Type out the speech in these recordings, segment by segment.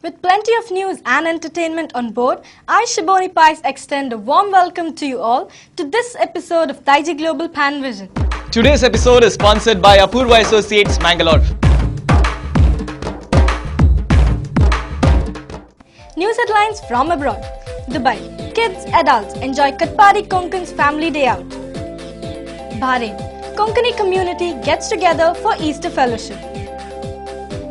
With plenty of news and entertainment on board, I, Shiboni Pais, extend a warm welcome to you all to this episode of Daiji Global Pan Vision. Today's episode is sponsored by Apurva Associates, Mangalore. News headlines from abroad. Dubai. Kids, adults enjoy Katpadi Konkan's family day out. Bahrain. Konkani community gets together for Easter fellowship.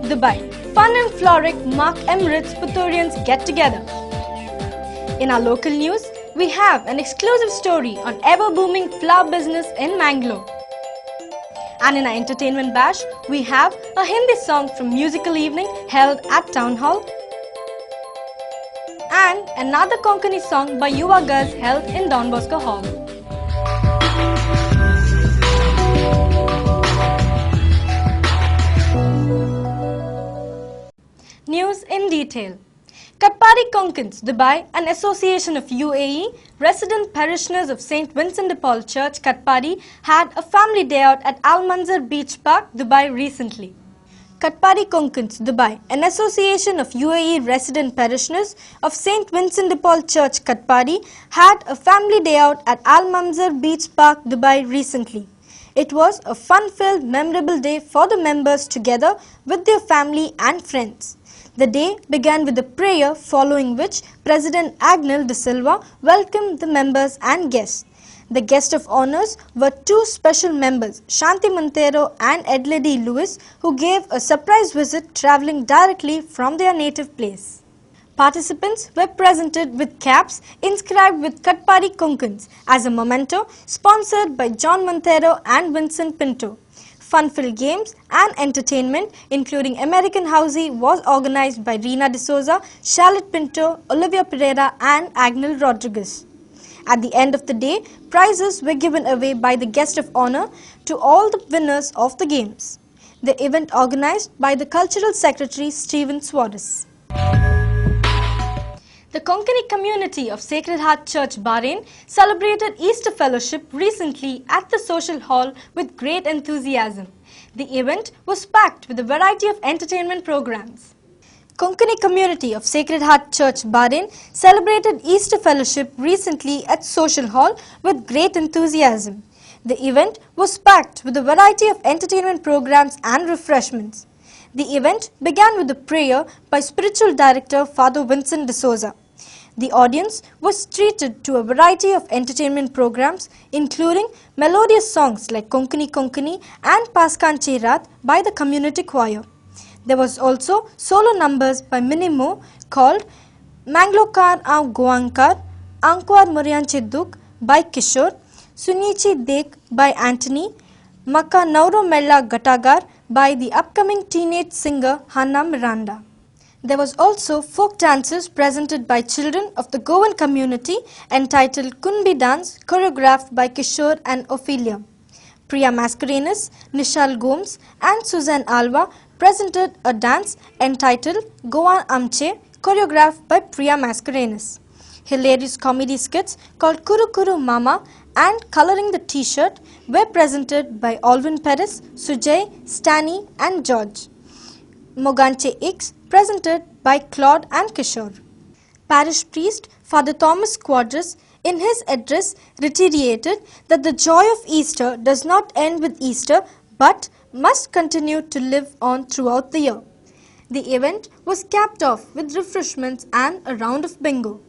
Dubai. Fun and Floric Mark Emirates Putturians get together. In our local news, we have an exclusive story on ever-booming flower business in Mangalore. And in our entertainment bash, we have a Hindi song from musical evening held at Town Hall and another Konkani song by Yuva Girls held in Don Bosco Hall. News in detail. Katpadi Konkans, Dubai, an association of UAE, resident parishioners of St. Vincent de Paul Church, Katpadi, had a family day out at Al Manzar Beach Park, Dubai recently. Katpadi Konkans, Dubai, an association of UAE resident parishioners of St. Vincent de Paul Church, Katpadi, had a family day out at Al Manzar Beach Park, Dubai recently. It was a fun-filled, memorable day for the members together with their family and friends. The day began with a prayer, following which President Agnel de Silva welcomed the members and guests. The guest of honors were two special members, Shanti Montero and Edlady Lewis, who gave a surprise visit travelling directly from their native place. Participants were presented with caps inscribed with Katpadi Konkans as a memento, sponsored by John Montero and Vincent Pinto. Fun-filled games and entertainment, including American Housey, was organized by Rina D'Souza, Charlotte Pinto, Olivia Pereira and Agnel Rodriguez. At the end of the day, prizes were given away by the guest of honor to all the winners of the games. The event organized by the Cultural Secretary Stephen Suarez. The Konkani community of Sacred Heart Church, Bahrain, celebrated Easter Fellowship recently at the social hall with great enthusiasm. The event was packed with a variety of entertainment programs. Konkani community of Sacred Heart Church, Bahrain, celebrated Easter Fellowship recently at social hall with great enthusiasm. The event was packed with a variety of entertainment programs and refreshments. The event began with a prayer by Spiritual Director Father Vincent D'Souza. The audience was treated to a variety of entertainment programs, including melodious songs like Konkani Konkani and Paskan Cherat by the community choir. There was also solo numbers by Minimo called Manglokar Au Goankar, Ankwar Muryan Chidduk by Kishore, Sunichi Dek by Anthony, Maka Nauro Mella Gatagar by the upcoming teenage singer Hannah Miranda. There was also folk dances presented by children of the Goan community entitled Kunbi Dance, choreographed by Kishore and Ophelia. Priya Mascarenas, Nishal Gomes and Suzanne Alva presented a dance entitled Goan Amche, choreographed by Priya Mascarenas. Hilarious comedy skits called Kuru Kuru Mama and Coloring the T-shirt were presented by Alvin Perez, Sujay, Stani and George. Moganche X presented by Claude and Kishore. Parish priest Father Thomas Quadras in his address reiterated that the joy of Easter does not end with Easter but must continue to live on throughout the year. The event was capped off with refreshments and a round of bingo.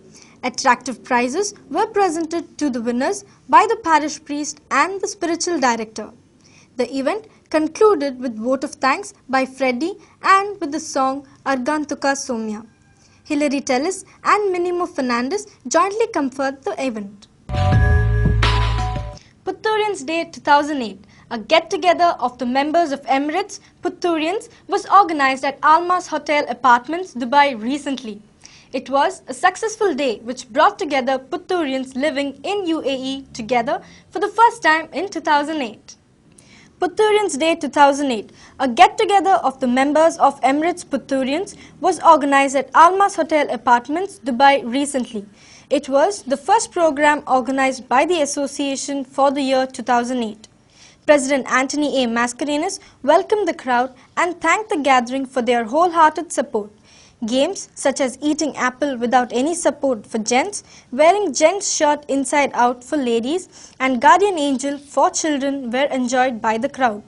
Attractive prizes were presented to the winners by the parish priest and the spiritual director. The event concluded with vote of thanks by Freddie and with the song Argantuka Somya. Hilary Tellis and Minimo Fernandez jointly conferred the event. Putturians Day 2008, a get-together of the members of Emirates Putturians, was organized at Almas Hotel Apartments, Dubai recently. It was a successful day which brought together Putturians living in UAE together for the first time in 2008. Putturians Day 2008, a get-together of the members of Emirates Putturians, was organized at Almas Hotel Apartments, Dubai recently. It was the first program organized by the association for the year 2008. President Anthony A. Mascarenas welcomed the crowd and thanked the gathering for their wholehearted support. Games such as eating apple without any support for gents, wearing gents shirt inside out for ladies, and guardian angel for children were enjoyed by the crowd.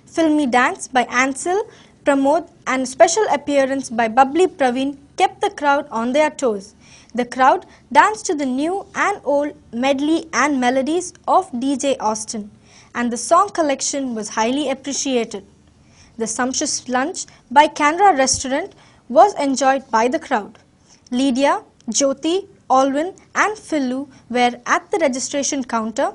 Filmy dance by Ansel, Pramod, and special appearance by Bubbly Praveen kept the crowd on their toes. The crowd danced to the new and old medley and melodies of DJ Austin, and the song collection was highly appreciated. The sumptuous lunch by Canara Restaurant was enjoyed by the crowd. Lydia, Jyoti, Alwyn and Philu were at the registration counter.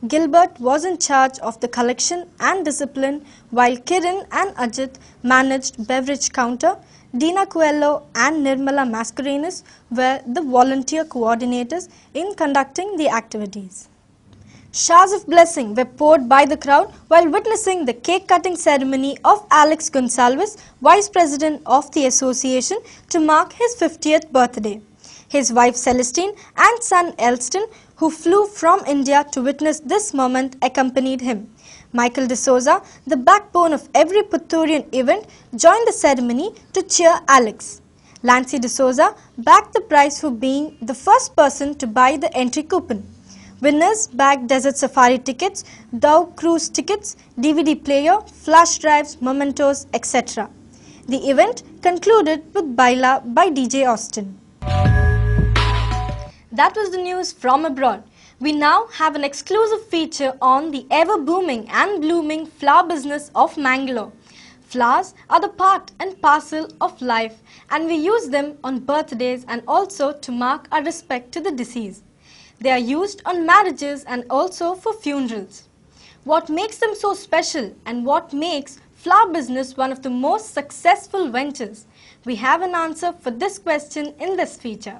Gilbert was in charge of the collection and discipline, while Kiran and Ajit managed beverage counter. Dina Coelho and Nirmala Mascarenas were the volunteer coordinators in conducting the activities. Showers of blessing were poured by the crowd while witnessing the cake-cutting ceremony of Alex Gonsalves, Vice President of the Association, to mark his 50th birthday. His wife Celestine and son Elston, who flew from India to witness this moment, accompanied him. Michael D'Souza, the backbone of every Putturian event, joined the ceremony to cheer Alex. Lancy D'Souza backed the prize for being the first person to buy the entry coupon. Winners bagged desert safari tickets, Dove cruise tickets, DVD player, flash drives, mementos, etc. The event concluded with Baila by DJ Austin. That was the news from abroad. We now have an exclusive feature on the ever-booming and blooming flower business of Mangalore. Flowers are the part and parcel of life, and we use them on birthdays and also to mark our respect to the deceased. They are used on marriages and also for funerals. What makes them so special and what makes flower business one of the most successful ventures? We have an answer for this question in this feature.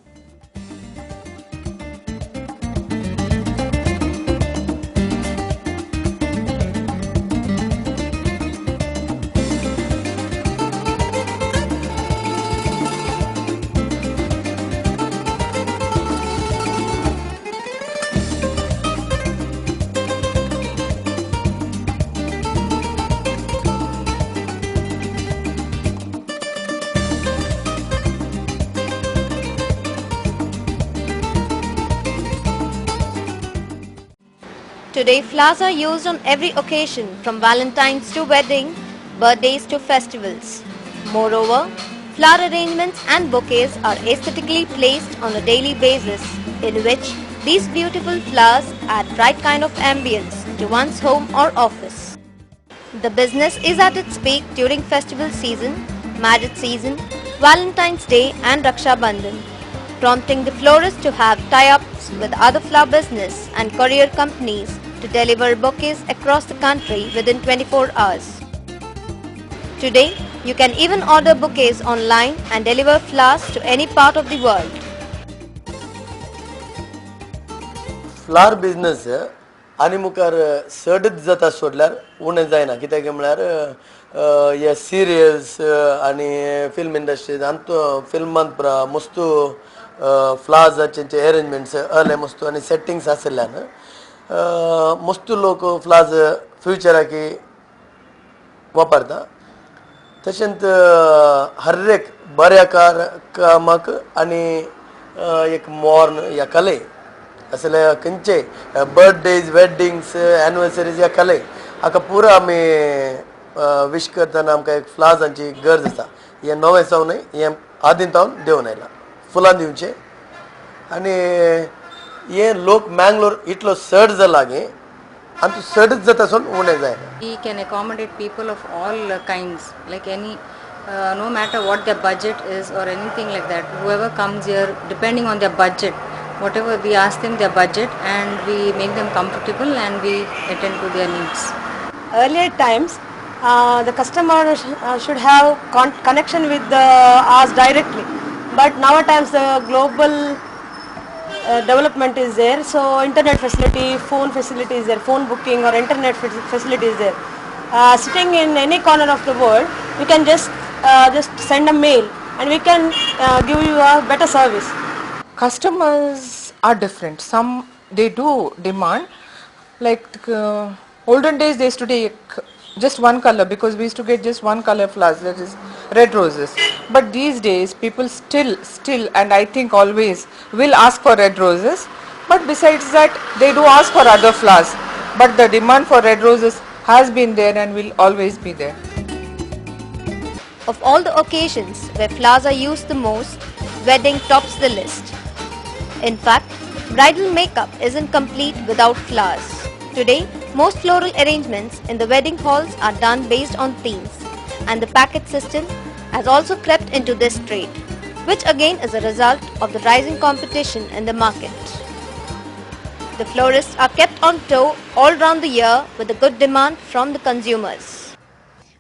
Today, flowers are used on every occasion, from Valentine's to wedding, birthdays to festivals. Moreover, flower arrangements and bouquets are aesthetically placed on a daily basis, in which these beautiful flowers add right kind of ambience to one's home or office. The business is at its peak during festival season, marriage season, Valentine's Day and Raksha Bandhan, prompting the florists to have tie-ups with other flower business and courier companies to deliver bouquets across the country within 24 hours. Today, you can even order bouquets online and deliver flowers to any part of the world. Flower business आनी मुखार चडच जाता सोडल्यार उणें जायना कित्याक म्हळ्यार हे serials आनी फिल्म इंडस्ट्रीज फिल्मांत मस्तू फ्लावर्साचे अरेंजमेंट्स अर्ले मस्तू आनी सेटिंग्स आसल्यान मस्तू लोक फ्लावर्स फ्युचराकी वापरता तशेंच हर एक बऱ्या कामाक आनी एक मोर्न या कले असले खंयचे बर्थडेज वेडिंग्स एनिवर्सरीज या कले हाका पुरो आमी विश करतना आमकां एक फ्लावर्सांची गरज आसा हें नवें जावन हें आदीं जावन देंवन आयलां फुलां दिवचे आनी हे लोक मँगलोर इतलो चड जाला गे आनी तूं चडच जाता सोन उणें जायना. We can accommodate people of all kinds, like any, no matter what their budget is or anything like that. Whoever comes here, depending on their budget, whatever we ask them their budget, and we make them comfortable and we attend to their needs. Earlier times, the customer should have connection with us directly, but nowadays the global development is there, so internet facility, phone facility is there, phone booking or internet facility is there. Sitting in any corner of the world, you can just send a mail and we can give you a better service. Customers are different. Some they do demand, like olden days they used to take just one color, because we used to get just one color flowers, that is red roses. But these days people still and I think always will ask for red roses. But besides that, they do ask for other flowers. But the demand for red roses has been there and will always be there. Of all the occasions where flowers are used the most, wedding tops the list. In fact, bridal makeup isn't complete without flowers. Today, most floral arrangements in the wedding halls are done based on themes, and the package system has also crept into this trade, which again is a result of the rising competition in the market. The florists are kept on tow all round the year with a good demand from the consumers.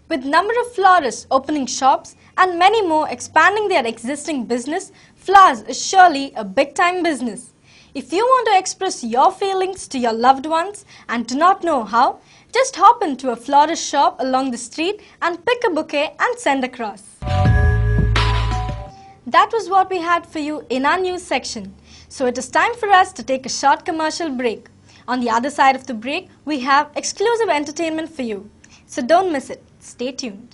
With number of florists opening shops and many more expanding their existing business, flowers is surely a big-time business. If you want to express your feelings to your loved ones and do not know how, just hop into a florist shop along the street and pick a bouquet and send across. That was what we had for you in our news section. So it is time for us to take a short commercial break. On the other side of the break, we have exclusive entertainment for you. So don't miss it. Stay tuned.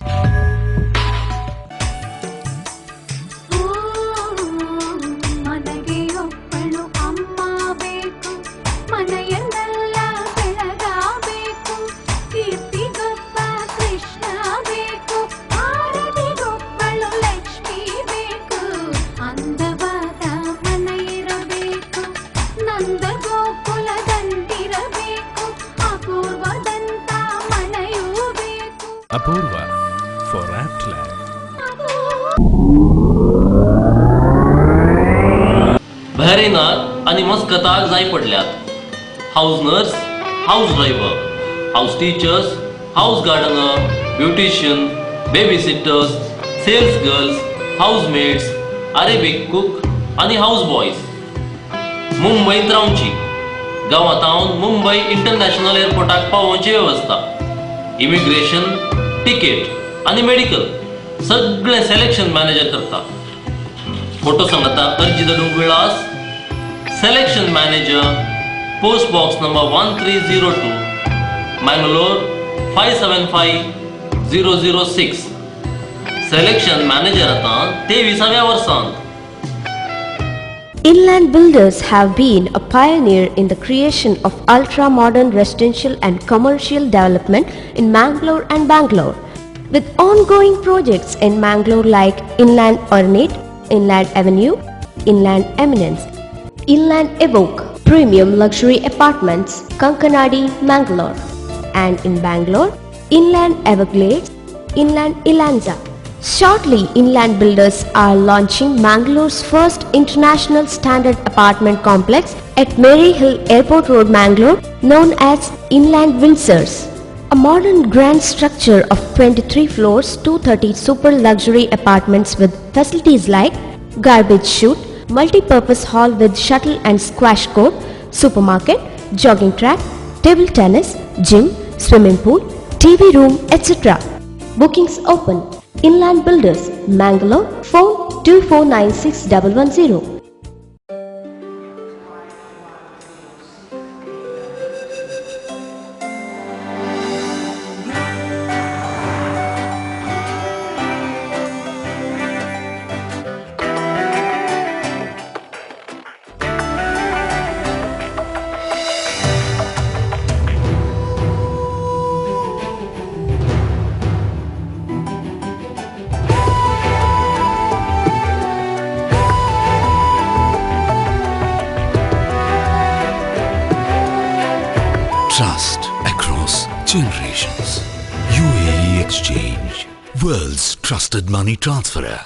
Apurva for apt life. बहरेनार आणि मस्कताक जाय पडल्यात. House nurse, house driver, house teachers, house gardener, beautician, baby sitters, sales girls, house maids, Arabic cook आणि house boys. मुंबईत रावची. गांवांतावन Mumbai international एअरपोर्टाक पावोवची वेवस्था. इमिग्रेशन, तिकेट आणि मेडिकल सगळे सिलेक्शन मॅनेजर करता. फोटो सांगता अर्जी धाडूंक विळास selection manager, post box number 1302, Mangalore 575006. Selection manager आता 23व्या वर्सांत. Inland builders have been a pioneer in the creation of ultra-modern residential and commercial development in Mangalore and Bangalore. With ongoing projects in Mangalore like Inland Ornate, Inland Avenue, Inland Eminence, Inland Evoke, Premium Luxury Apartments, Kankanadi, Mangalore, and in Bangalore, Inland Everglades, Inland Ilanza. Shortly, Inland Builders are launching Mangalore's first international standard apartment complex at Mary Hill Airport Road, Mangalore, known as Inland Windsors. A modern grand structure of 23 floors, 230 super luxury apartments with facilities like garbage chute, multi-purpose hall with shuttle and squash court, supermarket, jogging track, table tennis, gym, swimming pool, TV room, etc. Bookings open. Inland Builders, Mangalore, phone 2496110. Trust across generations. UAE Exchange, world's trusted money transferer.